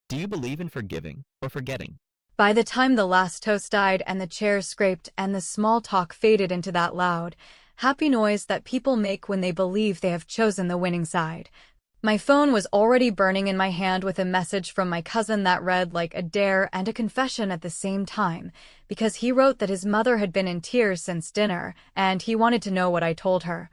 Do you believe in forgiving or forgetting? By the time the last toast died and the chairs scraped and the small talk faded into that loud, happy noise that people make when they believe they have chosen the winning side, my phone was already burning in my hand with a message from my cousin that read like a dare and a confession at the same time, because he wrote that his mother had been in tears since dinner, and he wanted to know what I told her.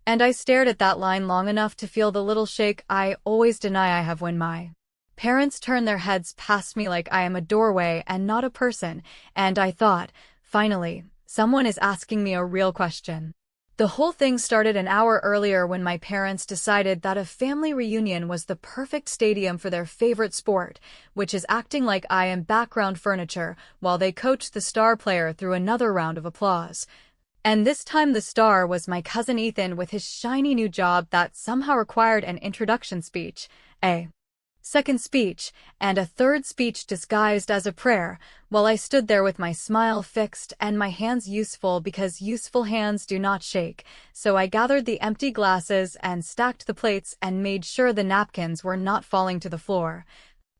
And I stared at that line long enough to feel the little shake I always deny I have when my parents turn their heads past me like I am a doorway and not a person, and I thought, finally, someone is asking me a real question. The whole thing started an hour earlier when my parents decided that a family reunion was the perfect stadium for their favorite sport, which is acting like I am background furniture while they coached the star player through another round of applause. And this time the star was my cousin Ethan with his shiny new job that somehow required an introduction speech, a second speech, and a third speech disguised as a prayer, while I stood there with my smile fixed and my hands useful because useful hands do not shake, so I gathered the empty glasses and stacked the plates and made sure the napkins were not falling to the floor.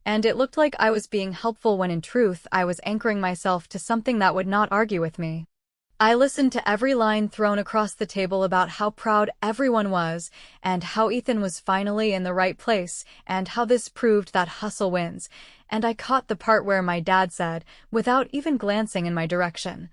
And it looked like I was being helpful when in truth I was anchoring myself to something that would not argue with me. I listened to every line thrown across the table about how proud everyone was, and how Ethan was finally in the right place, and how this proved that hustle wins, and I caught the part where my dad said, without even glancing in my direction,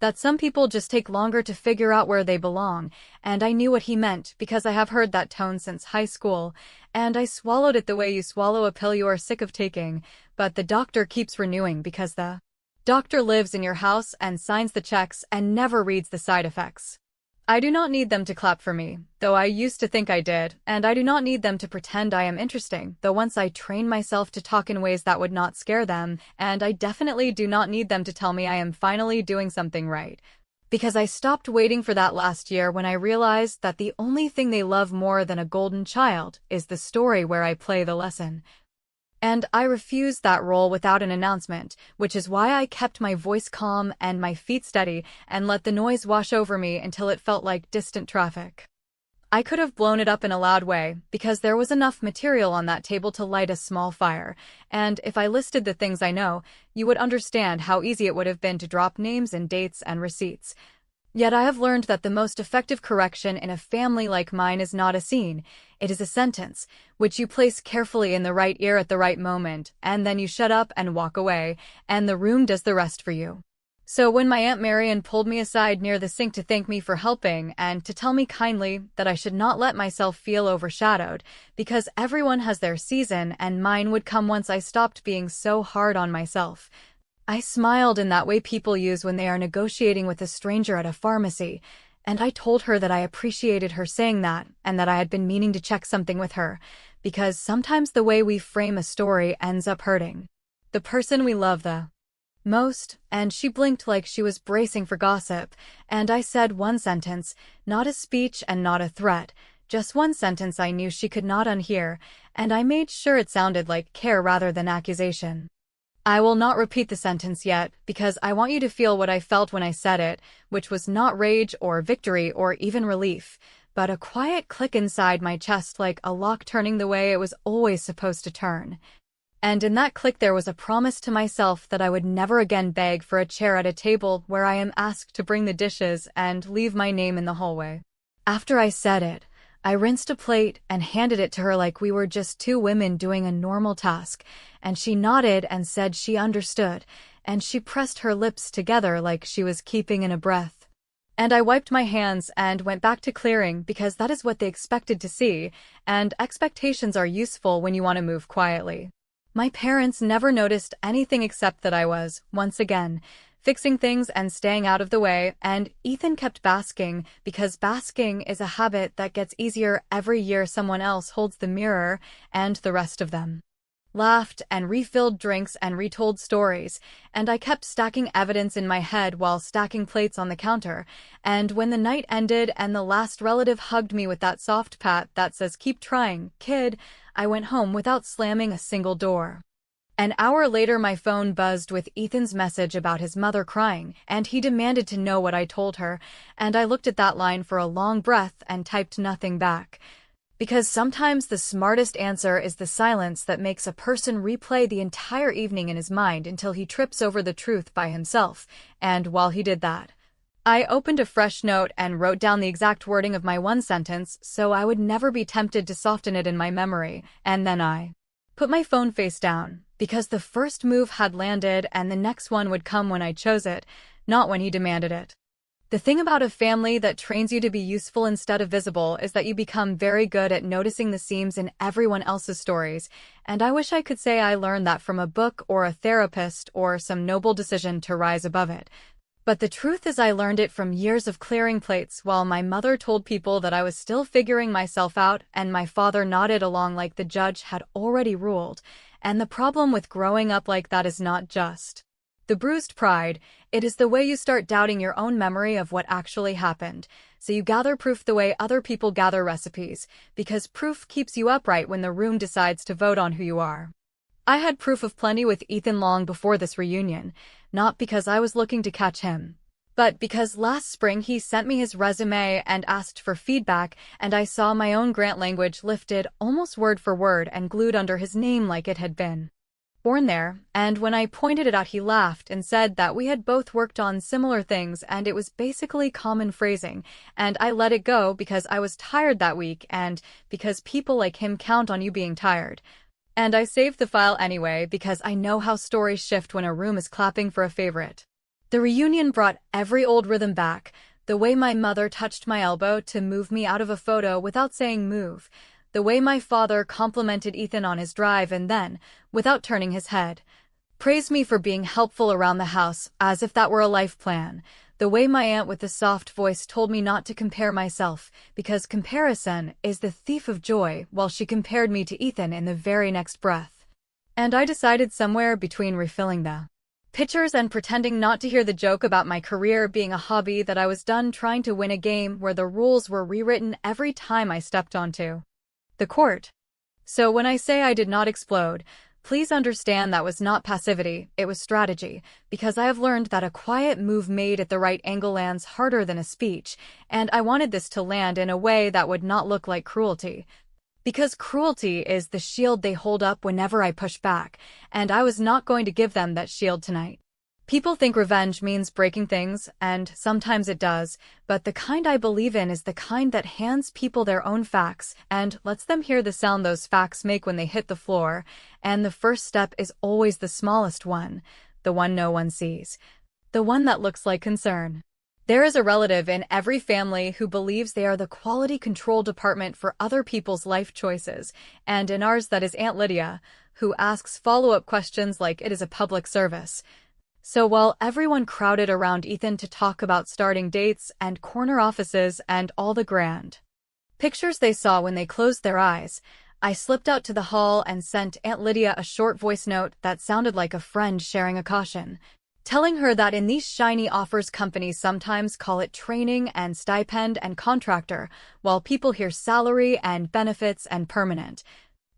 that some people just take longer to figure out where they belong, and I knew what he meant because I have heard that tone since high school, and I swallowed it the way you swallow a pill you are sick of taking, but the doctor keeps renewing because the doctor lives in your house and signs the checks and never reads the side effects. I do not need them to clap for me, though I used to think I did, and I do not need them to pretend I am interesting, though once I trained myself to talk in ways that would not scare them, and I definitely do not need them to tell me I am finally doing something right. Because I stopped waiting for that last year when I realized that the only thing they love more than a golden child is the story where I play the lesson. And I refused that role without an announcement, which is why I kept my voice calm and my feet steady and let the noise wash over me until it felt like distant traffic. I could have blown it up in a loud way, because there was enough material on that table to light a small fire, and if I listed the things I know, you would understand how easy it would have been to drop names and dates and receipts. Yet I have learned that the most effective correction in a family like mine is not a scene, it is a sentence, which you place carefully in the right ear at the right moment, and then you shut up and walk away, and the room does the rest for you. So when my Aunt Marian pulled me aside near the sink to thank me for helping and to tell me kindly that I should not let myself feel overshadowed, because everyone has their season and mine would come once I stopped being so hard on myself, I smiled in that way people use when they are negotiating with a stranger at a pharmacy, and I told her that I appreciated her saying that and that I had been meaning to check something with her, because sometimes the way we frame a story ends up hurting the person we love the most, and she blinked like she was bracing for gossip, and I said one sentence, not a speech and not a threat, just one sentence I knew she could not unhear, and I made sure it sounded like care rather than accusation. I will not repeat the sentence yet, because I want you to feel what I felt when I said it, which was not rage or victory or even relief, but a quiet click inside my chest like a lock turning the way it was always supposed to turn. And in that click there was a promise to myself that I would never again beg for a chair at a table where I am asked to bring the dishes and leave my name in the hallway. After I said it, I rinsed a plate and handed it to her like we were just two women doing a normal task, and she nodded and said she understood, and she pressed her lips together like she was keeping in a breath. And I wiped my hands and went back to clearing because that is what they expected to see, and expectations are useful when you want to move quietly. My parents never noticed anything except that I was, once again, fixing things and staying out of the way, and Ethan kept basking, because basking is a habit that gets easier every year someone else holds the mirror, and the rest of them laughed and refilled drinks and retold stories, and I kept stacking evidence in my head while stacking plates on the counter, and when the night ended and the last relative hugged me with that soft pat that says keep trying, kid, I went home without slamming a single door. An hour later my phone buzzed with Ethan's message about his mother crying, and he demanded to know what I told her, and I looked at that line for a long breath and typed nothing back. Because sometimes the smartest answer is the silence that makes a person replay the entire evening in his mind until he trips over the truth by himself. And while he did that, I opened a fresh note and wrote down the exact wording of my one sentence so I would never be tempted to soften it in my memory, and then I put my phone face down, because the first move had landed and the next one would come when I chose it, not when he demanded it. The thing about a family that trains you to be useful instead of visible is that you become very good at noticing the seams in everyone else's stories, and I wish I could say I learned that from a book or a therapist or some noble decision to rise above it. But the truth is I learned it from years of clearing plates while my mother told people that I was still figuring myself out and my father nodded along like the judge had already ruled. And the problem with growing up like that is not just the bruised pride, it is the way you start doubting your own memory of what actually happened. So you gather proof the way other people gather recipes, because proof keeps you upright when the room decides to vote on who you are. I had proof of plenty with Ethan long before this reunion, not because I was looking to catch him, but because last spring he sent me his resume and asked for feedback, and I saw my own grant language lifted almost word for word and glued under his name like it had been born there, and when I pointed it out he laughed and said that we had both worked on similar things and it was basically common phrasing, and I let it go because I was tired that week and because people like him count on you being tired. And I saved the file anyway because I know how stories shift when a room is clapping for a favorite. The reunion brought every old rhythm back, the way my mother touched my elbow to move me out of a photo without saying move, the way my father complimented Ethan on his drive and then, without turning his head, praised me for being helpful around the house as if that were a life plan, the way my aunt with the soft voice told me not to compare myself because comparison is the thief of joy while she compared me to Ethan in the very next breath. And I decided somewhere between refilling the pictures and pretending not to hear the joke about my career being a hobby that I was done trying to win a game where the rules were rewritten every time I stepped onto the court. So when I say I did not explode, please understand that was not passivity, it was strategy, because I have learned that a quiet move made at the right angle lands harder than a speech, and I wanted this to land in a way that would not look like cruelty. Because cruelty is the shield they hold up whenever I push back, and I was not going to give them that shield tonight. People think revenge means breaking things, and sometimes it does, but the kind I believe in is the kind that hands people their own facts and lets them hear the sound those facts make when they hit the floor, and the first step is always the smallest one, the one no one sees, the one that looks like concern. There is a relative in every family who believes they are the quality control department for other people's life choices, and in ours that is Aunt Lydia, who asks follow-up questions like it is a public service. So while everyone crowded around Ethan to talk about starting dates and corner offices and all the grand pictures they saw when they closed their eyes, I slipped out to the hall and sent Aunt Lydia a short voice note that sounded like a friend sharing a caution, telling her that in these shiny offers companies sometimes call it training and stipend and contractor, while people hear salary and benefits and permanent,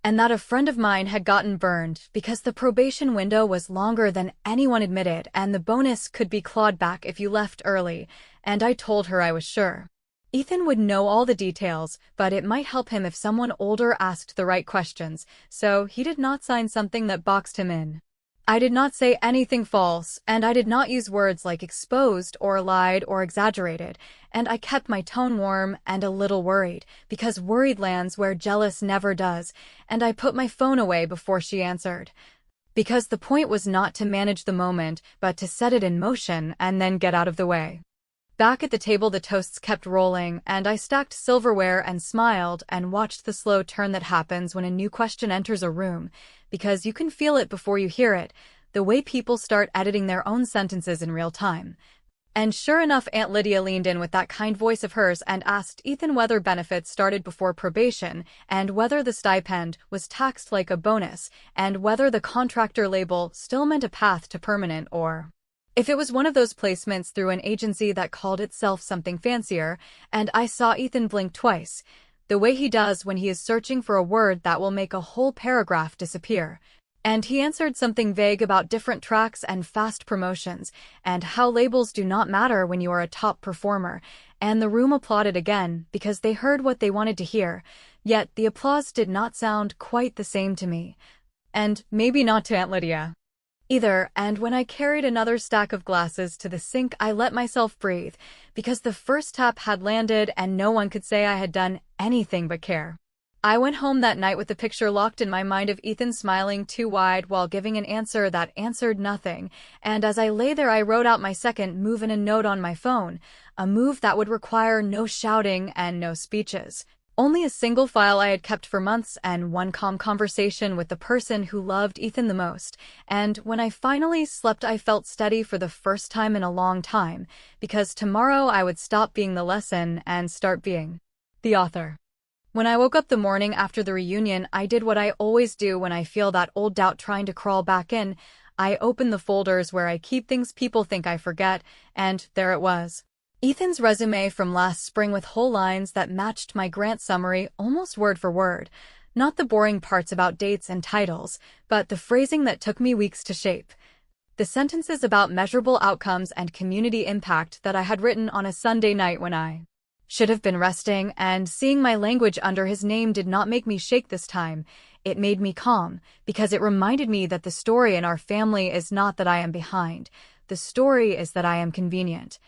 and that a friend of mine had gotten burned because the probation window was longer than anyone admitted and the bonus could be clawed back if you left early, and I told her I was sure Ethan would know all the details, but it might help him if someone older asked the right questions, so he did not sign something that boxed him in. I did not say anything false, and I did not use words like exposed or lied or exaggerated, and I kept my tone warm and a little worried, because worried lands where jealous never does, and I put my phone away before she answered. Because the point was not to manage the moment, but to set it in motion and then get out of the way. Back at the table the toasts kept rolling, and I stacked silverware and smiled and watched the slow turn that happens when a new question enters a room, because you can feel it before you hear it, the way people start editing their own sentences in real time. And sure enough, Aunt Lydia leaned in with that kind voice of hers and asked Ethan whether benefits started before probation, and whether the stipend was taxed like a bonus, and whether the contractor label still meant a path to permanent or if it was one of those placements through an agency that called itself something fancier, and I saw Ethan blink twice, the way he does when he is searching for a word that will make a whole paragraph disappear. And he answered something vague about different tracks and fast promotions, and how labels do not matter when you are a top performer, and the room applauded again because they heard what they wanted to hear, yet the applause did not sound quite the same to me. And maybe not to Aunt Lydia either, and when I carried another stack of glasses to the sink, I let myself breathe, because the first tap had landed and no one could say I had done anything but care. I went home that night with the picture locked in my mind of Ethan smiling too wide while giving an answer that answered nothing, and as I lay there I wrote out my second move in a note on my phone, a move that would require no shouting and no speeches. Only a single file I had kept for months and one calm conversation with the person who loved Ethan the most, and when I finally slept I felt steady for the first time in a long time, because tomorrow I would stop being the lesson and start being the author. When I woke up the morning after the reunion, I did what I always do when I feel that old doubt trying to crawl back in. I opened the folders where I keep things people think I forget, and there it was. Ethan's resume from last spring with whole lines that matched my grant summary almost word for word. Not the boring parts about dates and titles, but the phrasing that took me weeks to shape. The sentences about measurable outcomes and community impact that I had written on a Sunday night when I should have been resting, and seeing my language under his name did not make me shake this time. It made me calm, because it reminded me that the story in our family is not that I am behind. The story is that I am convenient.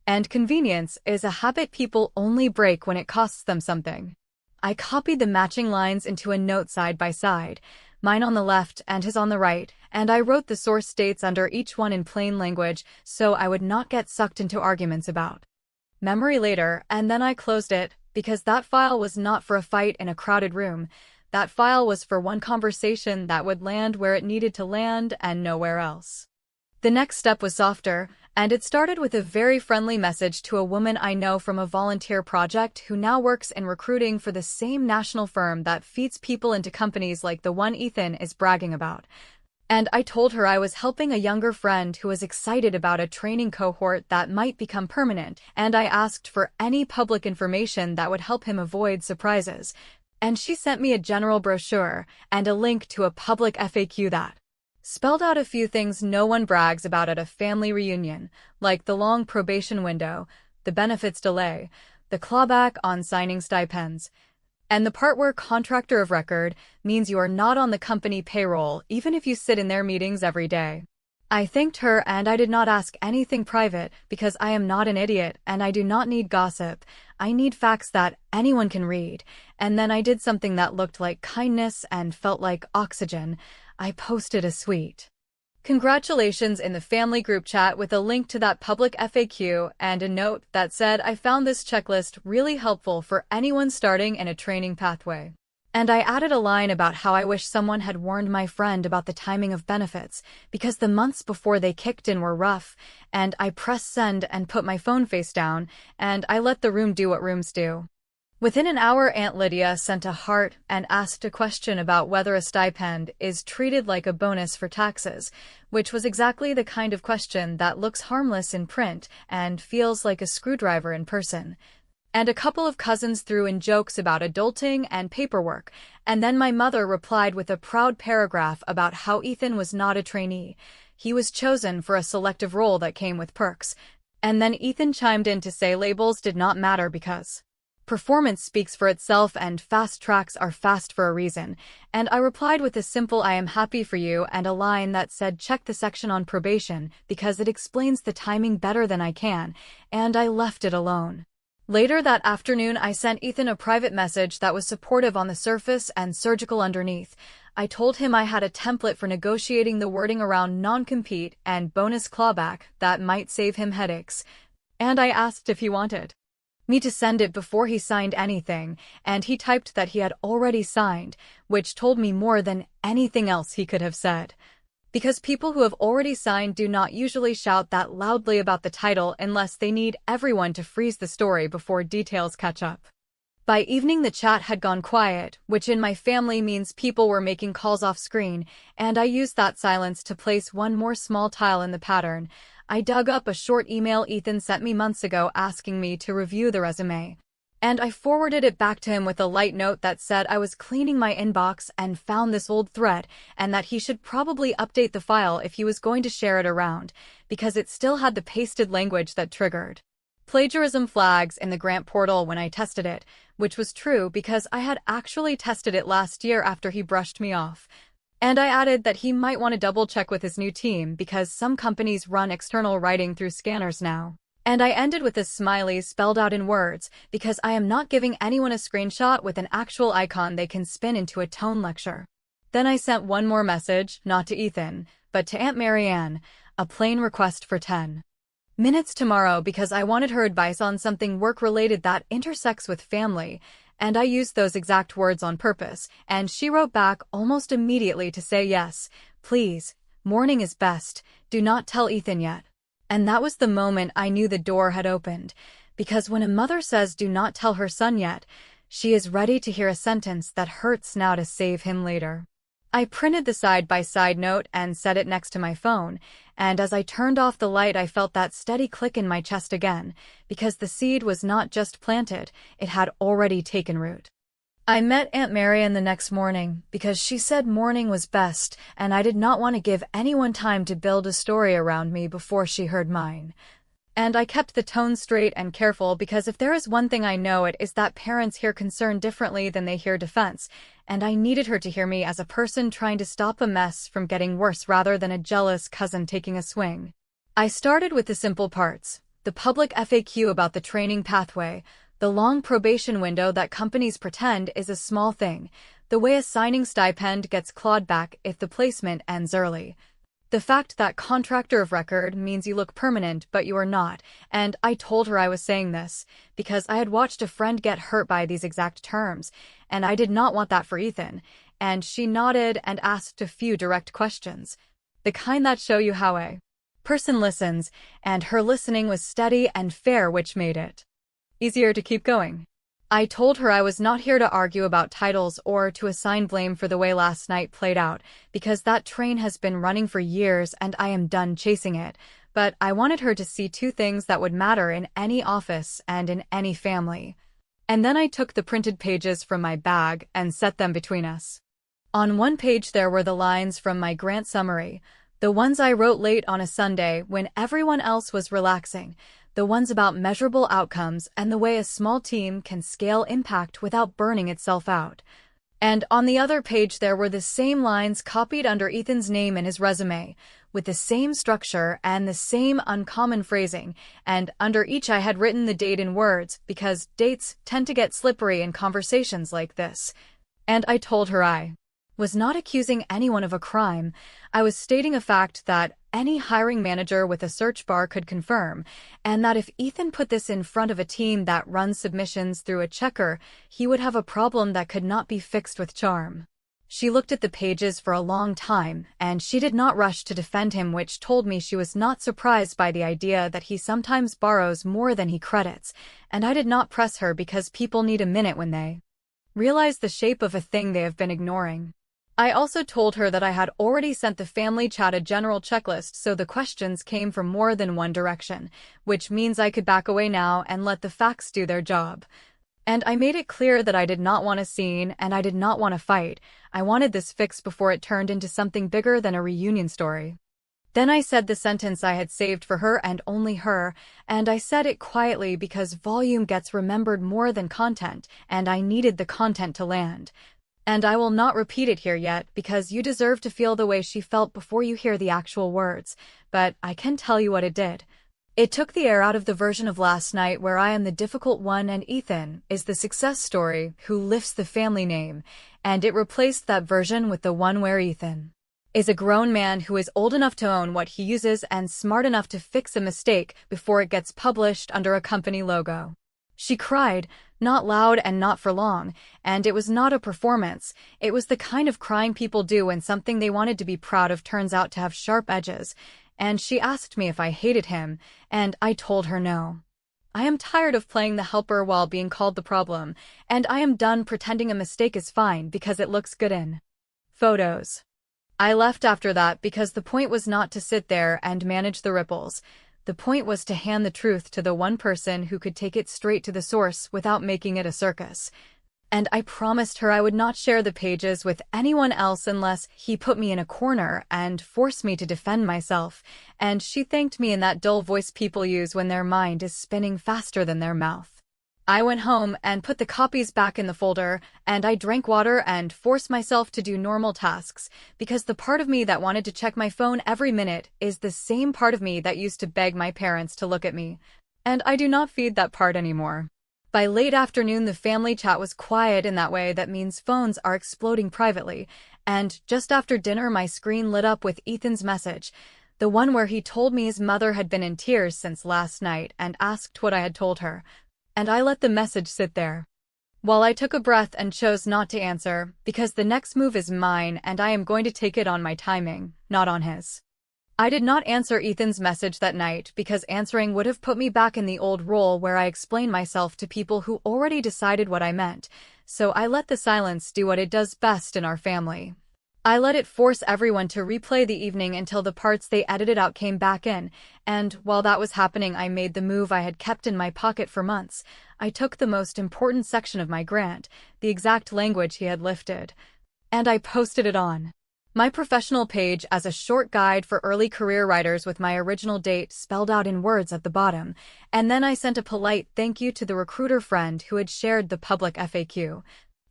And convenience is a habit people only break when it costs them something. I copied the matching lines into a note side by side, mine on the left and his on the right, and I wrote the source dates under each one in plain language so I would not get sucked into arguments about memory later, and then I closed it, because that file was not for a fight in a crowded room. That file was for one conversation that would land where it needed to land and nowhere else. The next step was softer, and it started with a very friendly message to a woman I know from a volunteer project who now works in recruiting for the same national firm that feeds people into companies like the one Ethan is bragging about. And I told her I was helping a younger friend who was excited about a training cohort that might become permanent, and I asked for any public information that would help him avoid surprises. And she sent me a general brochure and a link to a public FAQ that spelled out a few things no one brags about at a family reunion, like the long probation window, the benefits delay, the clawback on signing stipends, and the part where contractor of record means you are not on the company payroll even if you sit in their meetings every day. I thanked her, and I did not ask anything private because I am not an idiot and I do not need gossip. I need facts that anyone can read. And then I did something that looked like kindness and felt like oxygen. I posted a sweet congratulations in the family group chat with a link to that public FAQ and a note that said I found this checklist really helpful for anyone starting in a training pathway. And I added a line about how I wish someone had warned my friend about the timing of benefits, because the months before they kicked in were rough, and I pressed send and put my phone face down, and I let the room do what rooms do. Within an hour, Aunt Lydia sent a heart and asked a question about whether a stipend is treated like a bonus for taxes, which was exactly the kind of question that looks harmless in print and feels like a screwdriver in person. And a couple of cousins threw in jokes about adulting and paperwork, and then my mother replied with a proud paragraph about how Ethan was not a trainee. He was chosen for a selective role that came with perks. And then Ethan chimed in to say labels did not matter because performance speaks for itself and fast tracks are fast for a reason. And I replied with a simple I am happy for you and a line that said check the section on probation because it explains the timing better than I can, and I left it alone. Later that afternoon, I sent Ethan a private message that was supportive on the surface and surgical underneath. I told him I had a template for negotiating the wording around non-compete and bonus clawback that might save him headaches. And I asked if he wanted me to send it before he signed anything, and he typed that he had already signed, which told me more than anything else he could have said. Because people who have already signed do not usually shout that loudly about the title unless they need everyone to freeze the story before details catch up. By evening the chat had gone quiet, which in my family means people were making calls off screen, and I used that silence to place one more small tile in the pattern. I dug up a short email Ethan sent me months ago asking me to review the resume. And I forwarded it back to him with a light note that said I was cleaning my inbox and found this old thread, and that he should probably update the file if he was going to share it around, because it still had the pasted language that triggered plagiarism flags in the grant portal when I tested it, which was true because I had actually tested it last year after he brushed me off. And I added that he might want to double-check with his new team because some companies run external writing through scanners now. And I ended with a smiley spelled out in words because I am not giving anyone a screenshot with an actual icon they can spin into a tone lecture. Then I sent one more message, not to Ethan, but to Aunt Marianne, a plain request for 10 minutes tomorrow because I wanted her advice on something work-related that intersects with family, and I used those exact words on purpose, and she wrote back almost immediately to say yes, please, morning is best, do not tell Ethan yet. And that was the moment I knew the door had opened, because when a mother says do not tell her son yet, she is ready to hear a sentence that hurts now to save him later. I printed the side-by-side note and set it next to my phone, and as I turned off the light I felt that steady click in my chest again, because the seed was not just planted, it had already taken root. I met Aunt Marian the next morning because she said morning was best, and I did not want to give anyone time to build a story around me before she heard mine. And I kept the tone straight and careful because if there is one thing I know it is that parents hear concern differently than they hear defense, and I needed her to hear me as a person trying to stop a mess from getting worse rather than a jealous cousin taking a swing. I started with the simple parts, the public FAQ about the training pathway, the long probation window that companies pretend is a small thing, the way a signing stipend gets clawed back if the placement ends early. The fact that contractor of record means you look permanent but you are not, and I told her I was saying this because I had watched a friend get hurt by these exact terms, and I did not want that for Ethan, and she nodded and asked a few direct questions. The kind that show you how a person listens, and her listening was steady and fair, which made it easier to keep going. I told her I was not here to argue about titles or to assign blame for the way last night played out, because that train has been running for years and I am done chasing it, but I wanted her to see two things that would matter in any office and in any family. And then I took the printed pages from my bag and set them between us. On one page there were the lines from my grant summary, the ones I wrote late on a Sunday when everyone else was relaxing, the ones about measurable outcomes and the way a small team can scale impact without burning itself out. And on the other page there were the same lines copied under Ethan's name in his resume, with the same structure and the same uncommon phrasing, and under each I had written the date in words, because dates tend to get slippery in conversations like this. And I told her I was not accusing anyone of a crime. I was stating a fact that any hiring manager with a search bar could confirm, and that if Ethan put this in front of a team that runs submissions through a checker, he would have a problem that could not be fixed with charm. She looked at the pages for a long time, and she did not rush to defend him, which told me she was not surprised by the idea that he sometimes borrows more than he credits, and I did not press her because people need a minute when they realize the shape of a thing they have been ignoring. I also told her that I had already sent the family chat a general checklist so the questions came from more than one direction, which means I could back away now and let the facts do their job. And I made it clear that I did not want a scene and I did not want to fight. I wanted this fixed before it turned into something bigger than a reunion story. Then I said the sentence I had saved for her and only her, and I said it quietly because volume gets remembered more than content, and I needed the content to land. And I will not repeat it here yet because you deserve to feel the way she felt before you hear the actual words, but I can tell you what it did. It took the air out of the version of last night where I am the difficult one and Ethan is the success story who lifts the family name, and it replaced that version with the one where Ethan is a grown man who is old enough to own what he uses and smart enough to fix a mistake before it gets published under a company logo. She cried, not loud and not for long, and it was not a performance. It was the kind of crying people do when something they wanted to be proud of turns out to have sharp edges, and she asked me if I hated him, and I told her no. I am tired of playing the helper while being called the problem, and I am done pretending a mistake is fine because it looks good in photos. I left after that because the point was not to sit there and manage the ripples. The point was to hand the truth to the one person who could take it straight to the source without making it a circus. And I promised her I would not share the pages with anyone else unless he put me in a corner and forced me to defend myself, and she thanked me in that dull voice people use when their mind is spinning faster than their mouth. I went home and put the copies back in the folder, and I drank water and forced myself to do normal tasks, because the part of me that wanted to check my phone every minute is the same part of me that used to beg my parents to look at me. And I do not feed that part anymore. By late afternoon, the family chat was quiet in that way that means phones are exploding privately, and just after dinner my screen lit up with Ethan's message, the one where he told me his mother had been in tears since last night and asked what I had told her, and I let the message sit there. While I took a breath and chose not to answer, because the next move is mine and I am going to take it on my timing, not on his. I did not answer Ethan's message that night because answering would have put me back in the old role where I explained myself to people who already decided what I meant, so I let the silence do what it does best in our family. I let it force everyone to replay the evening until the parts they edited out came back in, and while that was happening I made the move I had kept in my pocket for months. I took the most important section of my grant, the exact language he had lifted, and I posted it on my professional page as a short guide for early career writers with my original date spelled out in words at the bottom, and then I sent a polite thank you to the recruiter friend who had shared the public FAQ,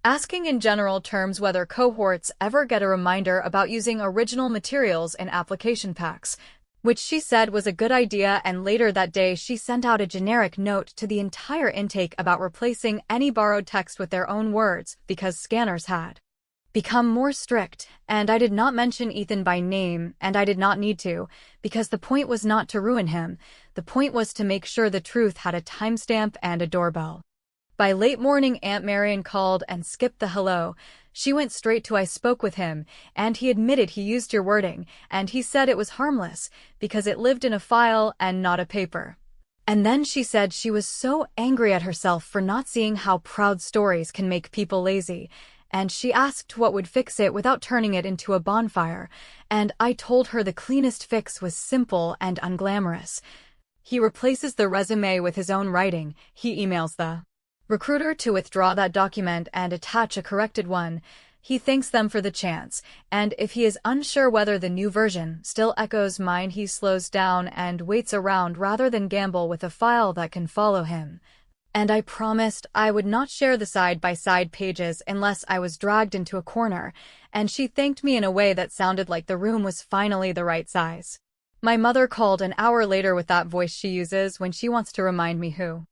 asking in general terms whether cohorts ever get a reminder about using original materials in application packs, which she said was a good idea, and later that day she sent out a generic note to the entire intake about replacing any borrowed text with their own words because scanners had become more strict, and I did not mention Ethan by name, and I did not need to, because the point was not to ruin him, the point was to make sure the truth had a timestamp and a doorbell. By late morning Aunt Marion called and skipped the hello. She went straight to I spoke with him, and he admitted he used your wording, and he said it was harmless, because it lived in a file and not a paper. And then she said she was so angry at herself for not seeing how proud stories can make people lazy, and she asked what would fix it without turning it into a bonfire, and I told her the cleanest fix was simple and unglamorous. He replaces the resume with his own writing. He emails the recruiter to withdraw that document and attach a corrected one. He thanks them for the chance, and if he is unsure whether the new version still echoes mine, he slows down and waits around rather than gamble with a file that can follow him. And I promised I would not share the side-by-side pages unless I was dragged into a corner, and she thanked me in a way that sounded like the room was finally the right size. My mother called an hour later with that voice she uses when she wants to remind me who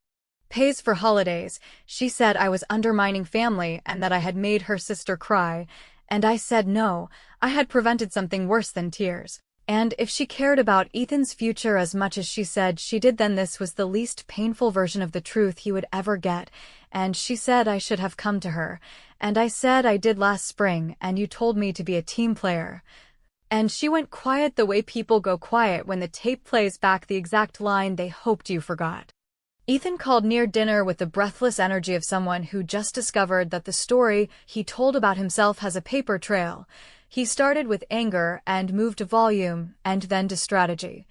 pays for holidays. She said I was undermining family and that I had made her sister cry, and I said no, I had prevented something worse than tears. And if she cared about Ethan's future as much as she said she did, then this was the least painful version of the truth he would ever get, and she said I should have come to her, and I said I did last spring, and you told me to be a team player. And she went quiet the way people go quiet when the tape plays back the exact line they hoped you forgot. Ethan called near dinner with the breathless energy of someone who just discovered that the story he told about himself has a paper trail. He started with anger and moved to volume and then to strategy.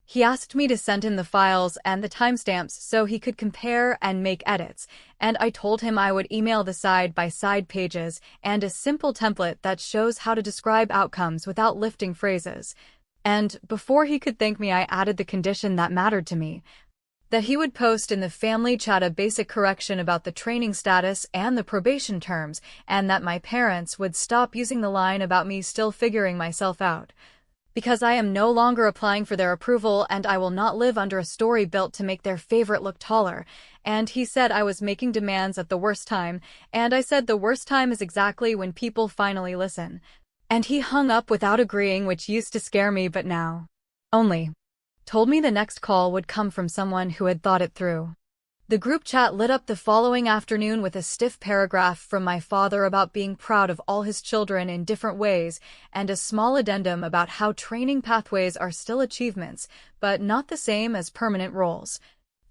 He asked me to send him the files and the timestamps so he could compare and make edits, and I told him I would email the side-by-side pages and a simple template that shows how to describe outcomes without lifting phrases. And before he could thank me, I added the condition that mattered to me, that he would post in the family chat a basic correction about the training status and the probation terms, and that my parents would stop using the line about me still figuring myself out. Because I am no longer applying for their approval, and I will not live under a story built to make their favorite look taller. And he said I was making demands at the worst time, and I said the worst time is exactly when people finally listen. And he hung up without agreeing, which used to scare me, but now only told me the next call would come from someone who had thought it through. The group chat lit up the following afternoon with a stiff paragraph from my father about being proud of all his children in different ways, and a small addendum about how training pathways are still achievements, but not the same as permanent roles.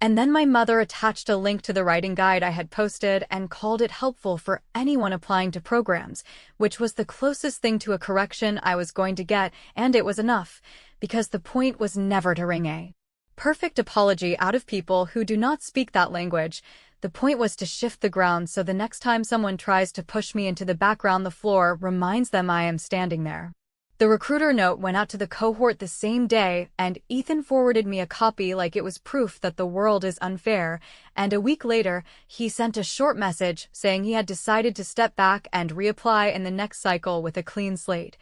And then my mother attached a link to the writing guide I had posted and called it helpful for anyone applying to programs, which was the closest thing to a correction I was going to get, and it was enough, because the point was never to wring a perfect apology out of people who do not speak that language. The point was to shift the ground so the next time someone tries to push me into the background, the floor reminds them I am standing there. The recruiter note went out to the cohort the same day, and Ethan forwarded me a copy like it was proof that the world is unfair, and a week later, he sent a short message saying he had decided to step back and reapply in the next cycle with a clean slate.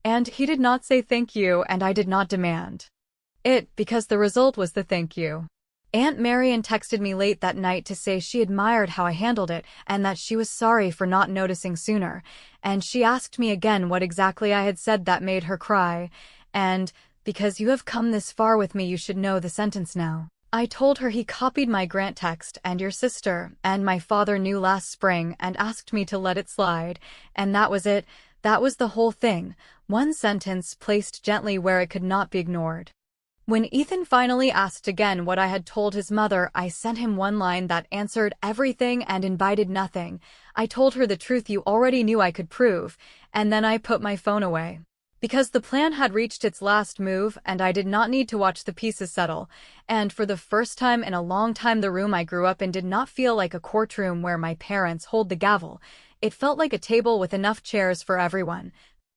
And he did not say thank you, and I did not demand it, because the result was the thank you. Aunt Marion texted me late that night to say she admired how I handled it and that she was sorry for not noticing sooner, and she asked me again what exactly I had said that made her cry, and, because you have come this far with me, you should know the sentence now. I told her he copied my grant text and your sister and my father knew last spring and asked me to let it slide, and that was it. That was the whole thing, one sentence placed gently where it could not be ignored. When Ethan finally asked again what I had told his mother, I sent him one line that answered everything and invited nothing. I told her the truth you already knew I could prove, and then I put my phone away. Because the plan had reached its last move and I did not need to watch the pieces settle, and for the first time in a long time the room I grew up in did not feel like a courtroom where my parents hold the gavel. It felt like a table with enough chairs for everyone,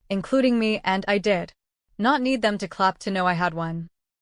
including me, and I did not need them to clap to know I had one.